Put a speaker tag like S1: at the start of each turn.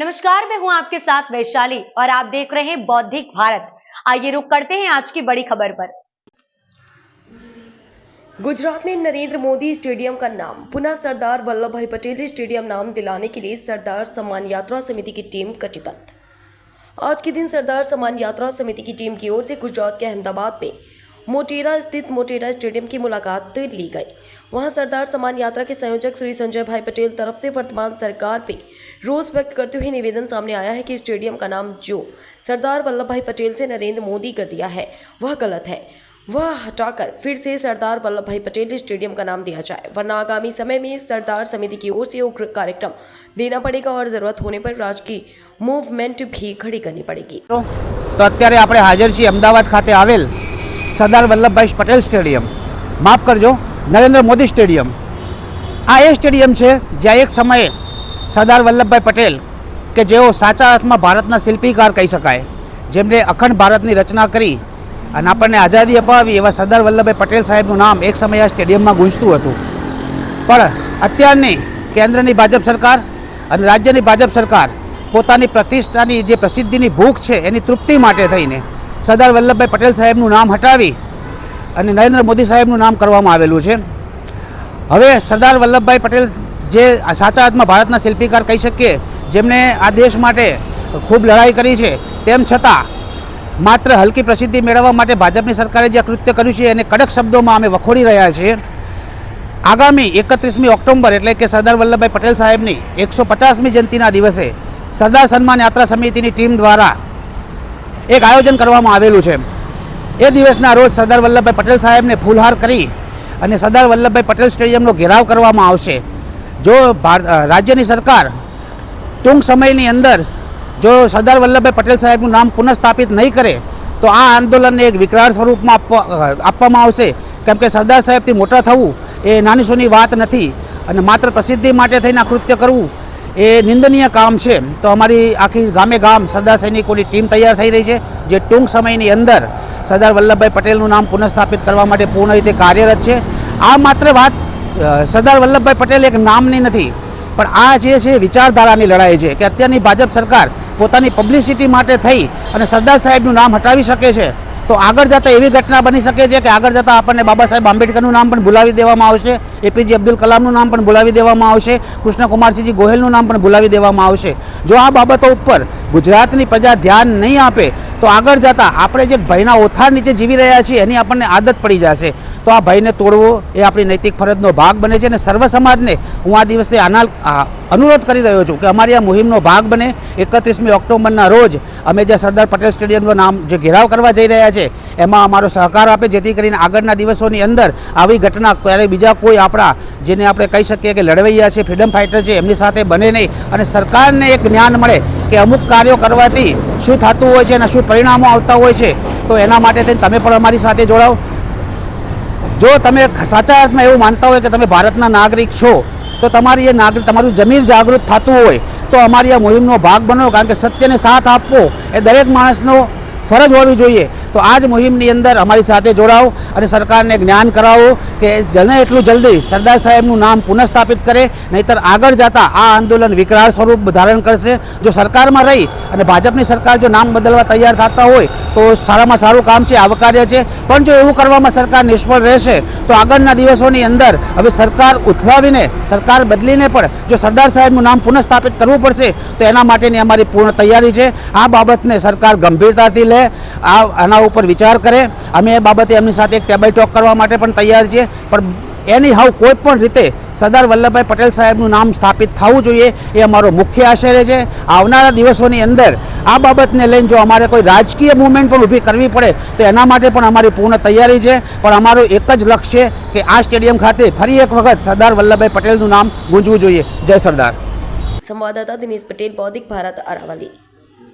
S1: नमस्कार, मैं हूं आपके साथ वैशाली और आप देख रहे हैं बौद्धिक भारत। आइए रुक करते हैं आज की बड़ी खबर पर।
S2: गुजरात में नरेंद्र मोदी स्टेडियम का नाम पुनः सरदार वल्लभ भाई पटेल स्टेडियम नाम दिलाने के लिए सरदार सम्मान यात्रा समिति की टीम कटिबद्ध। आज के दिन सरदार सम्मान यात्रा समिति की टीम की ओर से गुजरात के अहमदाबाद में मोटेरा स्थित मोटेरा स्टेडियम की मुलाकात ली गई। वहां सरदार सम्मान यात्रा के संयोजक श्री संजय भाई पटेल तरफ से वर्तमान सरकार पे रोष व्यक्त करते हुए निवेदन सामने आया है कि स्टेडियम का नाम जो सरदार वल्लभ भाई पटेल से नरेंद्र मोदी कर दिया है वह गलत है, वह हटाकर फिर से सरदार वल्लभ भाई पटेल स्टेडियम का नाम दिया जाए, वरना आगामी समय में सरदार समिति की ओर से उग्र कार्यक्रम देना पड़ेगा और जरूरत होने पर राजकीय मूवमेंट भी खड़ी करनी पड़ेगी।
S3: तो अत्यारे આપણે હાજર છીએ અમદાવાદ ખાતે આવેલ સરદાર વલ્લભભાઈ પટેલ સ્ટેડિયમ, માફ કરજો નરેન્દ્ર મોદી સ્ટેડિયમ। આ એ સ્ટેડિયમ છે જ્યાં એક સમયે સરદાર વલ્લભભાઈ પટેલ કે જેઓ સાચા અર્થમાં ભારતના શિલ્પીકાર કહી શકાય, જેમણે અખંડ ભારતની રચના કરી અને આપણને આઝાદી અપાવી, એવા સરદાર વલ્લભભાઈ પટેલ સાહેબનું નામ એક સમયે આ સ્ટેડિયમમાં ગુંજતું હતું। પણ અત્યારની કેન્દ્રની ભાજપ સરકાર અને રાજ્યની ભાજપ સરકાર પોતાની પ્રતિષ્ઠાની જે પ્રસિદ્ધિની ભૂખ છે એની તૃપ્તિ માટે થઈને સરદાર વલ્લભભાઈ પટેલ સાહેબનું નામ હટાવી અને નરેન્દ્ર મોદી સાહેબનું નામ કરવામાં આવેલું છે। હવે સરદાર વલ્લભભાઈ પટેલ જે સાચા અર્થમાં ભારતના શિલ્પીકાર કહી શકીએ, જેમણે આ દેશ માટે ખૂબ લડાઈ કરી છે, તેમ છતાં માત્ર હલકી પ્રસિદ્ધિ મેળવવા માટે ભાજપની સરકારે જે કૃત્ય કર્યું છે એને કડક શબ્દોમાં અમે વખોડી રહ્યા છીએ। આગામી 31મી ઓક્ટોબર એટલે કે સરદાર વલ્લભભાઈ પટેલ સાહેબની 150મી જયંતિના દિવસે સરદાર સન્માન યાત્રા સમિતિની ટીમ દ્વારા એક આયોજન કરવામાં આવેલું છે। એ દિવસના રોજ સરદાર વલ્લભભાઈ પટેલ સાહેબને ફૂલહાર કરી અને સરદાર વલ્લભભાઈ પટેલ સ્ટેડિયમનો ઘેરાવ કરવામાં આવશે। જો રાજ્યની સરકાર ટૂંક સમયની અંદર જો સરદાર વલ્લભભાઈ પટેલ સાહેબનું નામ પુનઃસ્થાપિત નહીં કરે તો આ આંદોલનને એક વિકરાળ સ્વરૂપમાં આપવામાં આવશે, કેમ કે સરદાર સાહેબથી મોટા થવું એ નાની સૂની વાત નથી અને માત્ર પ્રસિદ્ધિ માટે થઈને આ કૃત્ય કરવું એ નિંદનીય કામ છે। તો અમારી આખી ગામે ગામ સરદાર સૈનિકોની ટીમ તૈયાર થઈ રહી છે, જે ટૂંક સમયની અંદર સરદાર વલ્લભભાઈ પટેલનું નામ પુનઃસ્થાપિત કરવા માટે પૂર્ણ રીતે કાર્યરત છે। આ માત્ર વાત સરદાર વલ્લભભાઈ પટેલ એક નામની નથી, પણ આ જે છે વિચારધારાની લડાઈ છે કે અત્યારની ભાજપ સરકાર પોતાની પબ્લિસિટી માટે થઈ અને સરદાર સાહેબનું નામ હટાવી શકે છે તો આગળ જતાં એવી ઘટના બની શકે છે કે આગળ જતાં આપણને બાબા સાહેબ આંબેડકરનું નામ પણ ભૂલાવી દેવામાં આવશે, એપીજે અબ્દુલ કલામનું નામ પણ ભૂલાવી દેવામાં આવશે, કૃષ્ણકુમારસિંહજી ગોહિલનું નામ પણ ભૂલાવી દેવામાં આવશે। જો આ બાબતો ઉપર ગુજરાતની પ્રજા ધ્યાન નહીં આપે તો આગળ જતાં આપણે જે ભયના ઓથાર નીચે જીવી રહ્યા છીએ એની આપણને આદત પડી જશે। તો આ ભયને તોડવો એ આપણી નૈતિક ફરજનો ભાગ બને છે અને સર્વ સમાજને હું આ દિવસે અનુરોધ કરી રહ્યો છું કે અમારી આ મુહિમનો ભાગ બને। 31મી ઓક્ટોબરના રોજ અમે જે સરદાર પટેલ સ્ટેડિયમનું નામ જે ઘેરાવ કરવા જઈ રહ્યા છે એમાં અમારો સહકાર આપે, જેથી કરીને આગળના દિવસોની અંદર આવી ઘટના ક્યારેય બીજા કોઈ આપણા જેને આપણે કહી શકીએ કે લડવૈયા છે, ફ્રીડમ ફાઇટર છે, એમની સાથે બને નહીં અને સરકારને એક જ્ઞાન મળે કે અમુક કાર્યો કરવાથી શું થતું હોય છે અને શું પરિણામો આવતા હોય છે। તો એના માટે થઈને તમે પણ અમારી સાથે જોડાઓ। જો તમે સાચા અર્થમાં એવું માનતા હોય કે તમે ભારતના નાગરિક છો તો તમારી એ તમારું જમીર જાગૃત થતું હોય તો અમારી આ મુહિમનો ભાગ બનો, કારણ કે સત્યને સાથ આપવો એ દરેક માણસનો ફરજ હોવી જોઈએ। તો આ જ મુહિમની અંદર અમારી સાથે જોડાઓ અને સરકારને જ્ઞાન કરાવો કે જલ્દી એટલું જલ્દી સરદાર સાહેબનું નામ પુનઃસ્થાપિત કરે, નહીંતર આગળ જતાં આ આંદોલન વિકરાળ સ્વરૂપ ધારણ કરશે। જો સરકારમાં રહી અને ભાજપની સરકાર જો નામ બદલવા તૈયાર થતા હોય તો સારામાં સારું કામ છે, આવકાર્ય છે, પણ જો એવું કરવામાં સરકાર નિષ્ફળ રહેશે તો આગળના દિવસોની અંદર હવે સરકાર ઉથલાવીને સરકાર બદલીને પણ જો સરદાર સાહેબનું નામ પુનઃસ્થાપિત કરવું પડશે તો એના માટેની અમારી પૂર્ણ તૈયારી છે। આ બાબતને સરકાર ગંભીરતાથી લે, આના ઉપર વિચાર કરે। અમે એ બાબતે એમની સાથે એક ટેબલ ટોક કરવા માટે પણ તૈયાર છીએ, પણ એની હાવ કોઈ પણ રીતે સરદાર વલ્લભભાઈ પટેલ સાહેબનું નામ સ્થાપિત થવું જોઈએ એ અમારો મુખ્ય આશય છે। આવનારા દિવસોની અંદર આ બાબતને લઈને જો અમારે કોઈ રાજકીય મૂવમેન્ટ પણ ઊભી કરવી પડે તો એના માટે પણ અમારી પૂર્ણ તૈયારી છે, પણ અમારું એક જ લક્ષ્ય છે કે આ સ્ટેડિયમ ખાતે ફરી એક વખત સરદાર વલ્લભભાઈ પટેલનું નામ ગુંજવું જોઈએ। જય સરદાર।
S2: સંવાદદાતા દિનેશ પટેલ, બૌદ્ધિક ભારત, અરાવલી।